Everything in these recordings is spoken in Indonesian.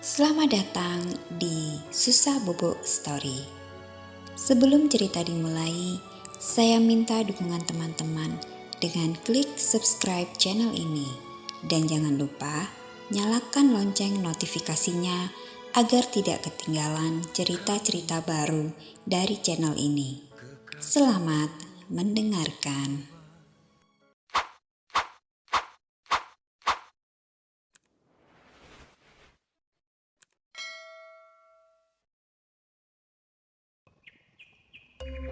Selamat datang di Susah Bobo Story. Sebelum cerita dimulai, saya minta dukungan teman-teman dengan klik subscribe channel ini. Dan jangan lupa nyalakan lonceng notifikasinya agar tidak ketinggalan cerita-cerita baru dari channel ini. Selamat mendengarkan.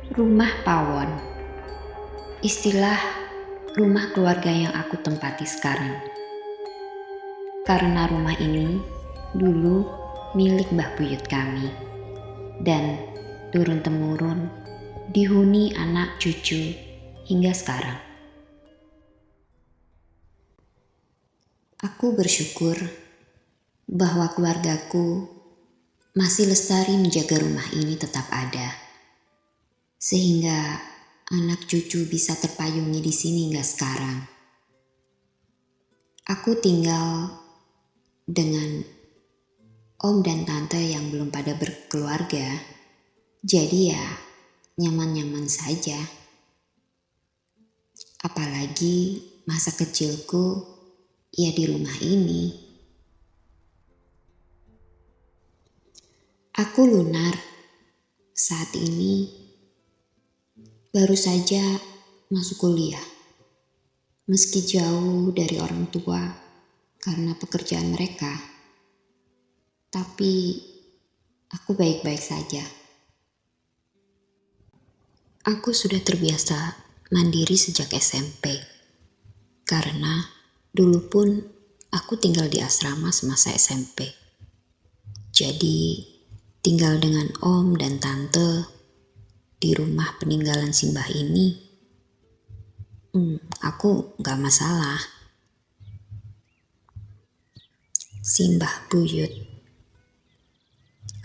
Rumah Pawon. Istilah rumah keluarga yang aku tempati sekarang. Karena rumah ini dulu milik Mbah Buyut kami dan turun-temurun dihuni anak cucu hingga sekarang. Aku bersyukur bahwa keluargaku masih lestari menjaga rumah ini tetap ada, sehingga anak cucu bisa terpayungi di sini hingga sekarang. Aku tinggal dengan om dan tante yang belum pada berkeluarga, jadi ya nyaman-nyaman saja. Apalagi masa kecilku ya di rumah ini. Aku lunar saat ini baru saja masuk kuliah. Meski jauh dari orang tua karena pekerjaan mereka, tapi aku baik-baik saja. Aku sudah terbiasa mandiri sejak SMP, karena dulu pun aku tinggal di asrama semasa SMP. Jadi tinggal dengan om dan tante di rumah peninggalan Simbah ini, aku gak masalah. Simbah Buyut.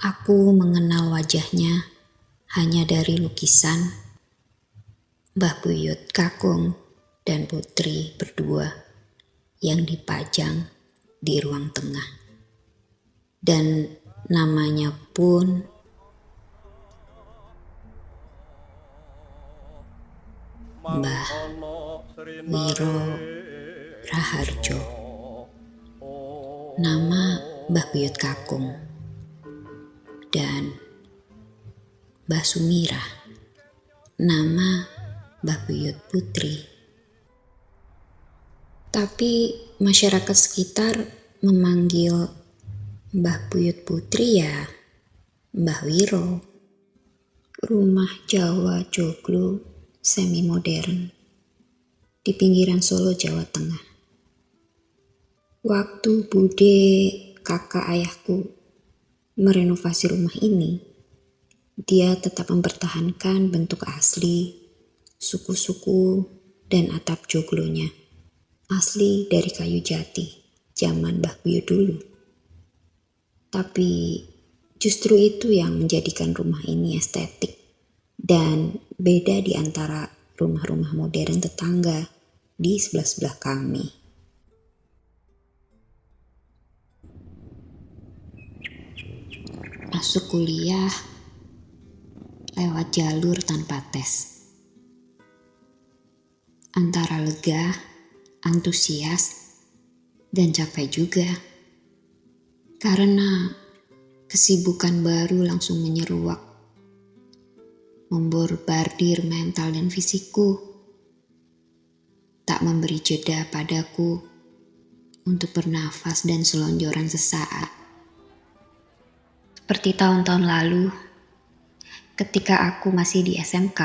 Aku mengenal wajahnya hanya dari lukisan Mbah Buyut kakung dan putri berdua yang dipajang di ruang tengah. Dan namanya pun Mbah Wiro Raharjo. Nama Mbah Buyut kakung dan Mbah Sumirah. Nama Mbah Buyut putri. Tapi masyarakat sekitar memanggil Mbah Buyut putri ya Mbah Wiro. Rumah Jawa joglo semi modern di pinggiran Solo, Jawa Tengah. Waktu bude kakak ayahku merenovasi rumah ini, dia tetap mempertahankan bentuk asli, suku-suku, dan atap joglonya. Asli dari kayu jati, zaman Mbah Buyut dulu. Tapi justru itu yang menjadikan rumah ini estetik dan beda di antara rumah-rumah modern tetangga di sebelah-sebelah kami. Masuk kuliah lewat jalur tanpa tes. Antara lega, antusias, dan capek juga. Karena kesibukan baru langsung menyeruak, memborbardir mental dan fisikku, tak memberi jeda padaku untuk bernafas dan selonjoran sesaat. Seperti tahun-tahun lalu, ketika aku masih di SMK,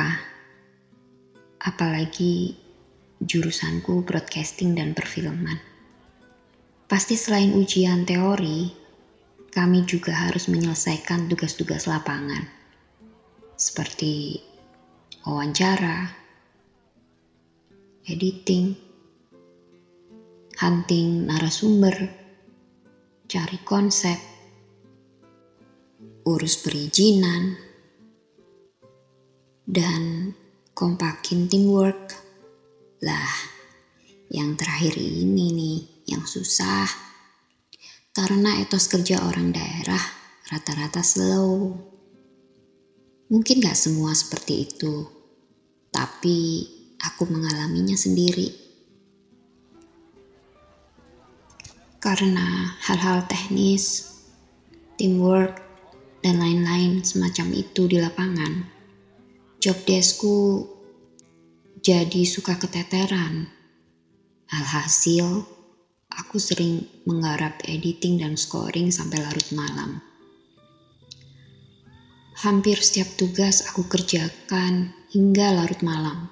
apalagi jurusanku broadcasting dan perfilman. Pasti selain ujian teori, kami juga harus menyelesaikan tugas-tugas lapangan, seperti wawancara, editing, hunting narasumber, cari konsep, urus perizinan, dan kompakin teamwork. Lah, yang terakhir ini nih yang susah. Karena etos kerja orang daerah rata-rata slow. Mungkin gak semua seperti itu, tapi aku mengalaminya sendiri. Karena hal-hal teknis, teamwork, dan lain-lain semacam itu di lapangan, job deskku jadi suka keteteran. Alhasil, aku sering menggarap editing dan scoring sampai larut malam. Hampir setiap tugas aku kerjakan hingga larut malam.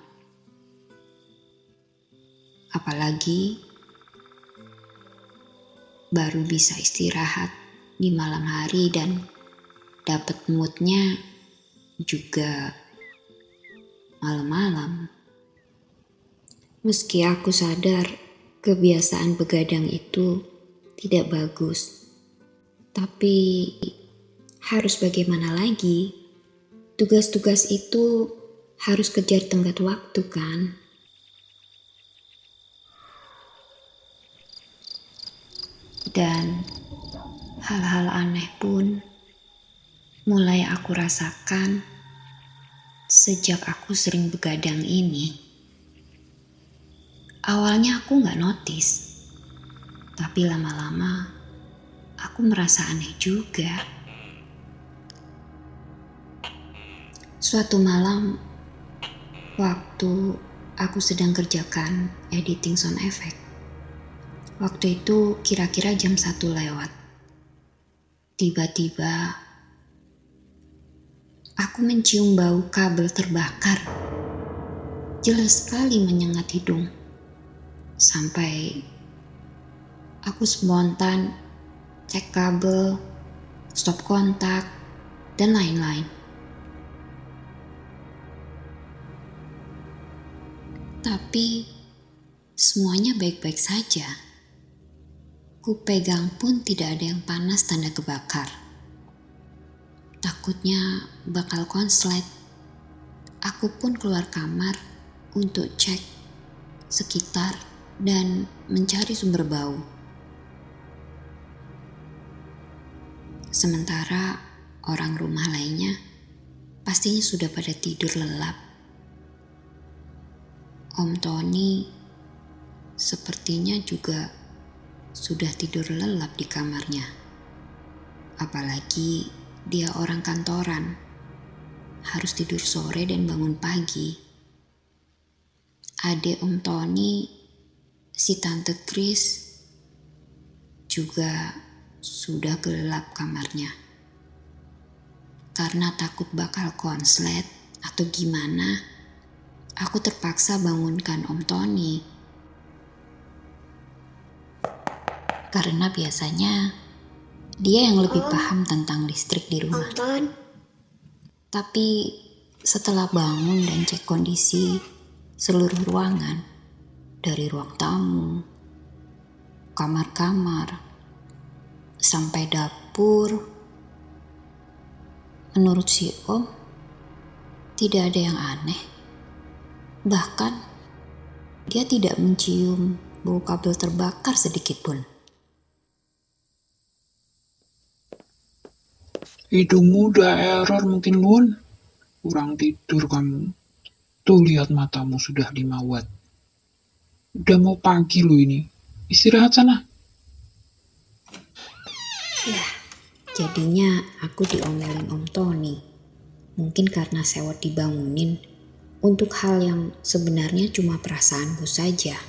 Apalagi baru bisa istirahat di malam hari dan dapat moodnya juga malam-malam. Meski aku sadar kebiasaan begadang itu tidak bagus, tapi harus bagaimana lagi? Tugas-tugas itu harus kejar tenggat waktu kan? Dan hal-hal aneh pun mulai aku rasakan sejak aku sering begadang ini. Awalnya aku gak notice, tapi lama-lama aku merasa aneh juga. Suatu malam, waktu aku sedang kerjakan editing sound effect. Waktu itu kira-kira jam 1 lewat. Tiba-tiba, aku mencium bau kabel terbakar. Jelas sekali menyengat hidung. Sampai aku spontan cek kabel, stop kontak, dan lain-lain. Tapi semuanya baik-baik saja. Ku pegang pun tidak ada yang panas tanda kebakar. Takutnya bakal konslet. Aku pun keluar kamar untuk cek sekitar dan mencari sumber bau. Sementara orang rumah lainnya pastinya sudah pada tidur lelap. Om Tony sepertinya juga sudah tidur lelap di kamarnya. Apalagi dia orang kantoran, harus tidur sore dan bangun pagi. Adik Om Tony, si Tante Chris, juga sudah gelap kamarnya. Karena takut bakal konslet atau gimana, aku terpaksa bangunkan Om Tony. Karena biasanya dia yang lebih paham tentang listrik di rumah. Tapi setelah bangun dan cek kondisi seluruh ruangan, dari ruang tamu, kamar-kamar, sampai dapur, menurut si Om tidak ada yang aneh. Bahkan dia tidak mencium bau kabel terbakar sedikit pun. Hidungmu udah error mungkin, Lun. Kurang tidur kamu. Tuh lihat matamu sudah 5 watt. Udah mau pagi lu ini. Istirahat sana. Ya, jadinya aku diomelin Om Tony. Mungkin karena sewot dibangunin untuk hal yang sebenarnya cuma perasaanku saja.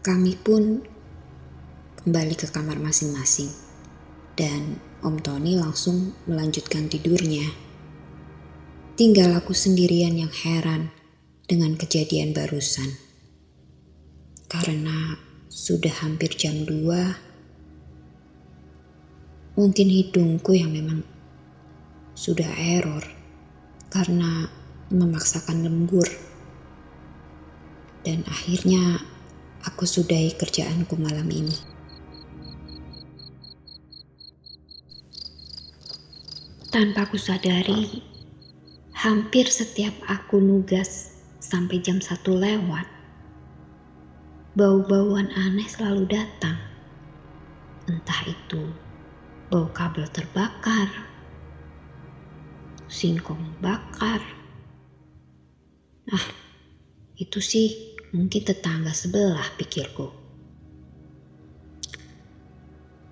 Kami pun kembali ke kamar masing-masing dan Om Tony langsung melanjutkan tidurnya. Tinggal aku sendirian yang heran dengan kejadian barusan. Karena sudah hampir jam 2, mungkin hidungku yang memang sudah error karena memaksakan lembur. Dan akhirnya aku sudahi kerjaanku malam ini. Tanpa aku sadari, hampir setiap aku nugas sampai jam 1 lewat, bau-bauan aneh selalu datang. Entah itu bau kabel terbakar, singkong bakar. Itu sih mungkin tetangga sebelah, pikirku.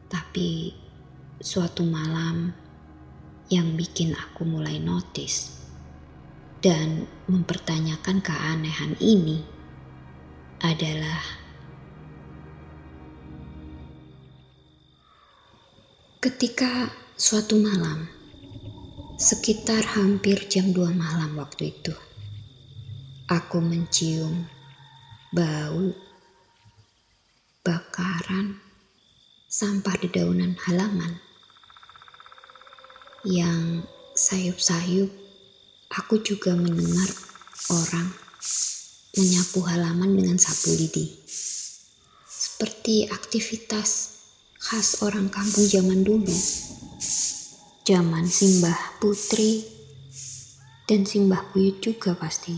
Tapi suatu malam yang bikin aku mulai notice dan mempertanyakan keanehan ini adalah ketika suatu malam, sekitar hampir jam 2 malam waktu itu, aku mencium bau bakaran sampah di daunan halaman. Yang sayup-sayup, aku juga mendengar orang menyapu halaman dengan sapu lidi. Seperti aktivitas khas orang kampung zaman dulu. Zaman Simbah Putri dan Simbah Buyut juga pasti.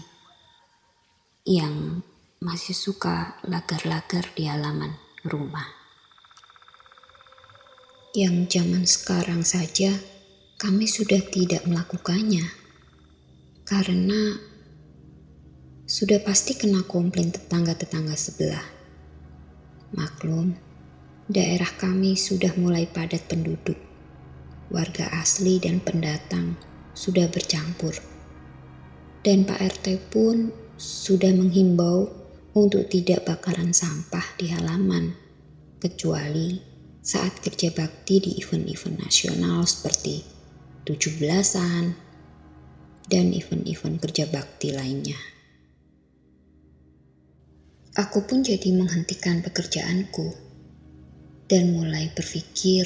Yang masih suka lagar-lagar di halaman rumah. Yang zaman sekarang saja kami sudah tidak melakukannya karena sudah pasti kena komplain tetangga-tetangga sebelah. Maklum, daerah kami sudah mulai padat penduduk. Warga asli dan pendatang sudah bercampur. Dan Pak RT pun sudah menghimbau untuk tidak bakaran sampah di halaman, kecuali saat kerja bakti di event-event nasional seperti 17-an dan event-event kerja bakti lainnya. Aku pun jadi menghentikan pekerjaanku dan mulai berpikir,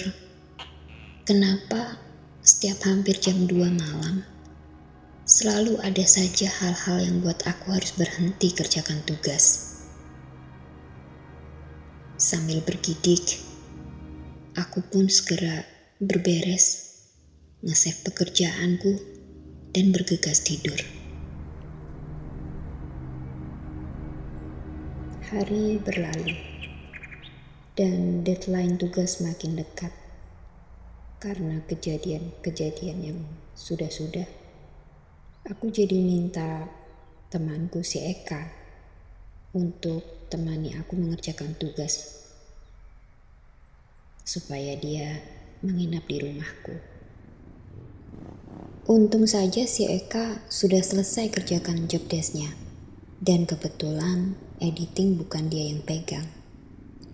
kenapa setiap hampir jam 2 malam selalu ada saja hal-hal yang buat aku harus berhenti kerjakan tugas. Sambil bergidik, aku pun segera berberes, nge-save pekerjaanku, dan bergegas tidur. Hari berlalu, dan deadline tugas makin dekat. Karena kejadian-kejadian yang sudah-sudah, aku jadi minta temanku si Eka untuk temani aku mengerjakan tugas, supaya dia menginap di rumahku. Untung saja si Eka sudah selesai kerjakan job desk-nya. Dan kebetulan editing bukan dia yang pegang.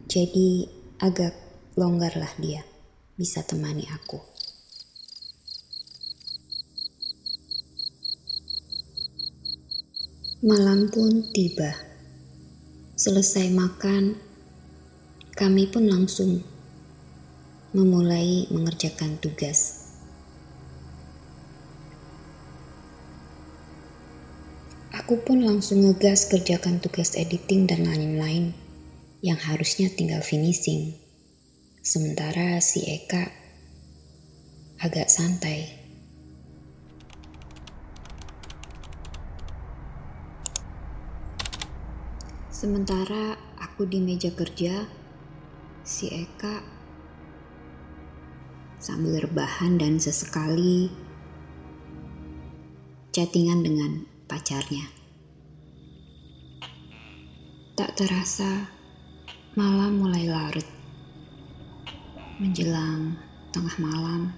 Jadi agak longgarlah dia bisa temani aku. Malam pun tiba. Selesai makan, kami pun langsung memulai mengerjakan tugas. Aku pun langsung ngegas kerjakan tugas editing dan lain-lain yang harusnya tinggal finishing. Sementara si Eka agak santai. Sementara aku di meja kerja, si Eka sambil rebahan dan sesekali chattingan dengan pacarnya. Tak terasa, malam mulai larut. Menjelang tengah malam,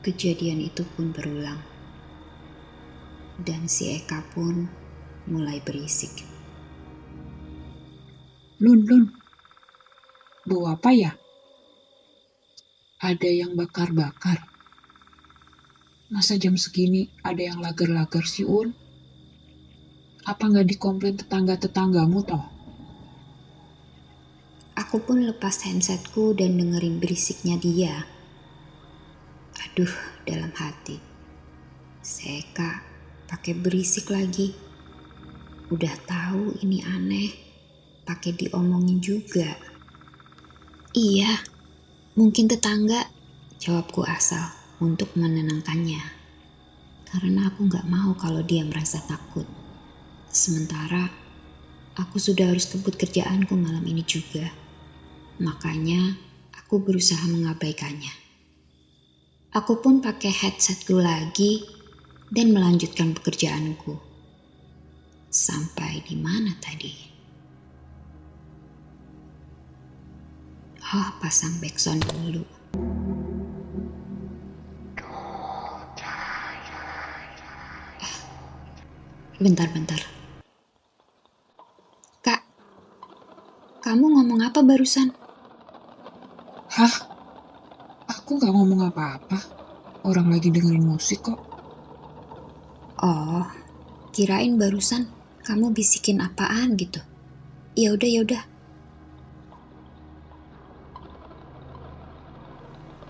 kejadian itu pun berulang. Dan si Eka pun mulai berisik. Lun, bau apa ya? Ada yang bakar-bakar. Masa jam segini ada yang lagar-lagar sih, Un? Apa nggak dikomplain tetangga-tetanggamu toh? Aku pun lepas handsetku dan dengerin berisiknya dia. Aduh, dalam hati. Si Eka pakai berisik lagi. Udah tahu ini aneh, pakai diomongin juga. Iya, mungkin tetangga, jawabku asal untuk menenangkannya. Karena aku gak mau kalau dia merasa takut. Sementara aku sudah harus kebut kerjaanku malam ini juga. Makanya aku berusaha mengabaikannya. Aku pun pakai headsetku lagi dan melanjutkan pekerjaanku. Sampai di mana tadi? Oh, pasang backsound dulu. Bentar. Kak, kamu ngomong apa barusan? Hah? Aku gak ngomong apa-apa. Orang lagi dengerin musik kok. Oh, kirain barusan kamu bisikin apaan gitu. Ya udah.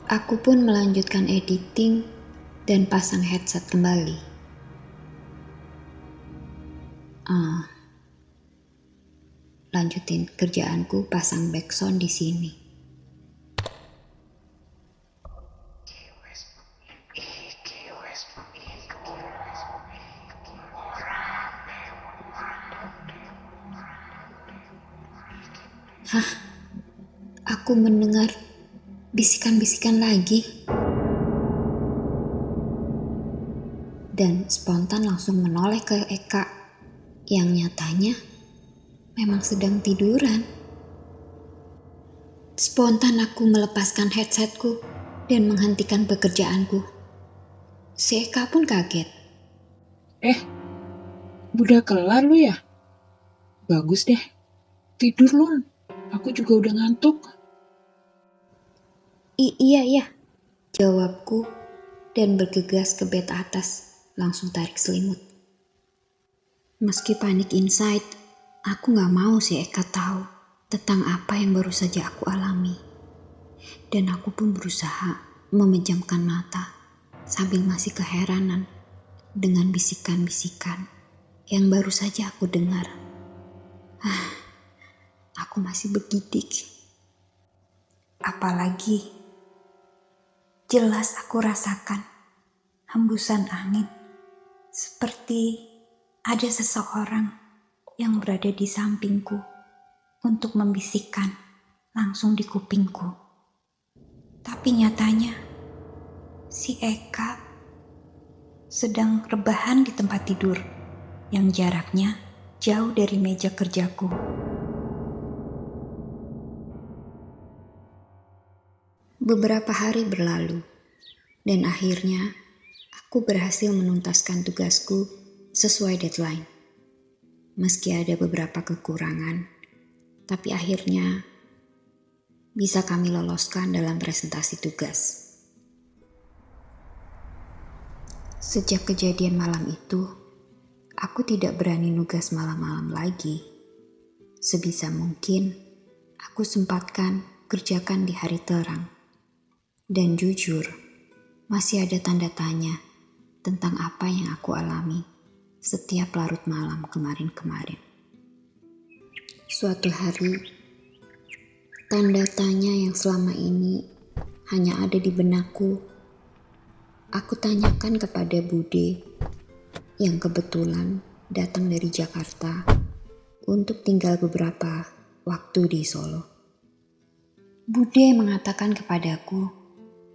Aku pun melanjutkan editing dan pasang headset kembali. Lanjutin kerjaanku, pasang backsound di sini. Hah? Aku mendengar bisikan-bisikan lagi. Dan spontan langsung menoleh ke Eka yang nyatanya memang sedang tiduran. Spontan aku melepaskan headsetku dan menghentikan pekerjaanku. Si Eka pun kaget. Udah kelar lu ya? Bagus deh. Tidur lu. Aku juga udah ngantuk. Iya, jawabku dan bergegas ke bed atas, langsung tarik selimut. Meski panik inside, aku gak mau si Eka tahu tentang apa yang baru saja aku alami. Dan aku pun berusaha memejamkan mata sambil masih keheranan dengan bisikan-bisikan yang baru saja aku dengar. Aku masih bergidik. Apalagi jelas aku rasakan hembusan angin seperti ada seseorang yang berada di sampingku untuk membisikkan langsung di kupingku. Tapi nyatanya si Eka sedang rebahan di tempat tidur yang jaraknya jauh dari meja kerjaku. Beberapa hari berlalu dan akhirnya aku berhasil menuntaskan tugasku sesuai deadline. Meski ada beberapa kekurangan, tapi akhirnya bisa kami loloskan dalam presentasi tugas. Sejak kejadian malam itu, aku tidak berani nugas malam-malam lagi. Sebisa mungkin, aku sempatkan kerjakan di hari terang. Dan jujur, masih ada tanda tanya tentang apa yang aku alami setiap larut malam kemarin-kemarin. Suatu hari, tanda tanya yang selama ini hanya ada di benakku, aku tanyakan kepada Bude yang kebetulan datang dari Jakarta untuk tinggal beberapa waktu di Solo. Bude mengatakan kepadaku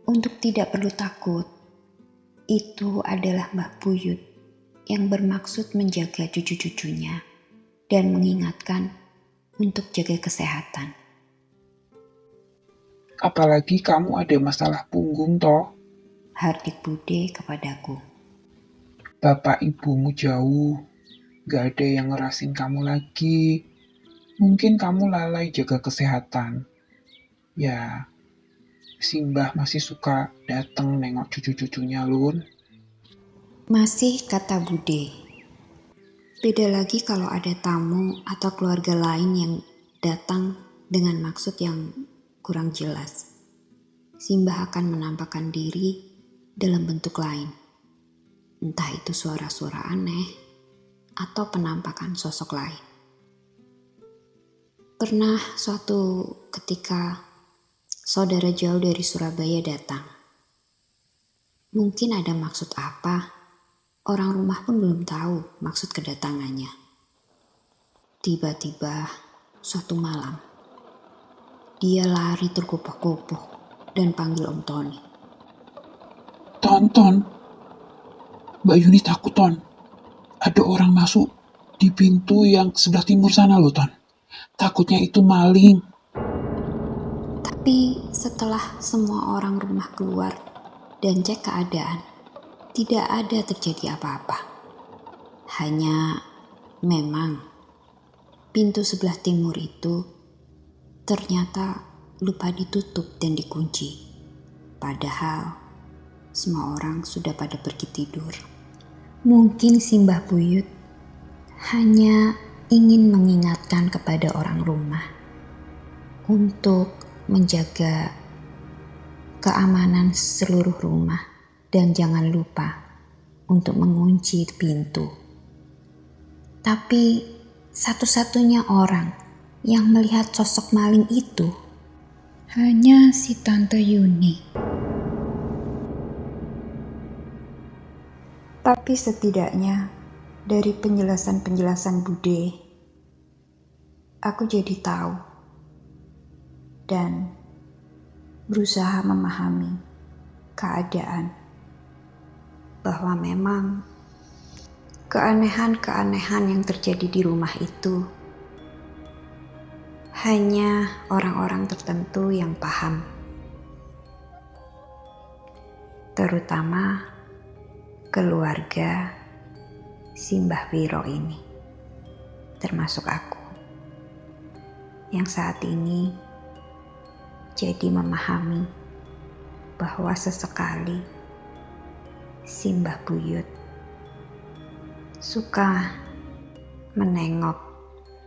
untuk tidak perlu takut. Itu adalah Mbah Buyut yang bermaksud menjaga cucu-cucunya dan mengingatkan untuk jaga kesehatan. Apalagi kamu ada masalah punggung toh. Hardik Bude kepadaku. Bapak ibumu jauh. Gak ada yang ngerasin kamu lagi. Mungkin kamu lalai jaga kesehatan. Ya, si Mbah masih suka datang nengok cucu-cucunya, Lun. Masih kata Bude. Beda lagi kalau ada tamu atau keluarga lain yang datang dengan maksud yang kurang jelas. Simbah akan menampakkan diri dalam bentuk lain. Entah itu suara-suara aneh atau penampakan sosok lain. Pernah suatu ketika saudara jauh dari Surabaya datang. Mungkin ada maksud apa, orang rumah pun belum tahu maksud kedatangannya. Tiba-tiba suatu malam, Dia lari terkupuh-kupuh dan panggil Om Tony. Ton, Mbak Yuni takut, Ton. Ada orang masuk di pintu yang sebelah timur sana loh, Ton. Takutnya itu maling. Tapi setelah semua orang rumah keluar dan cek keadaan, tidak ada terjadi apa-apa. Hanya memang pintu sebelah timur itu ternyata lupa ditutup dan dikunci. Padahal semua orang sudah pada pergi tidur. Mungkin si Mbah Buyut hanya ingin mengingatkan kepada orang rumah untuk menjaga keamanan seluruh rumah dan jangan lupa untuk mengunci pintu. Tapi satu-satunya orang yang melihat sosok maling itu hanya si Tante Yuni. Tapi setidaknya dari penjelasan-penjelasan Bude, aku jadi tahu dan berusaha memahami keadaan bahwa memang keanehan-keanehan yang terjadi di rumah itu hanya orang-orang tertentu yang paham, terutama keluarga si Mbah Wiro ini, termasuk aku yang saat ini jadi memahami bahwa sesekali si Mbah Buyut suka menengok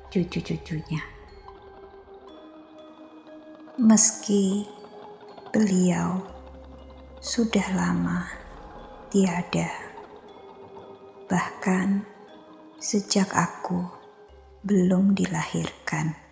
cucu-cucunya. Meski beliau sudah lama tiada, bahkan sejak aku belum dilahirkan.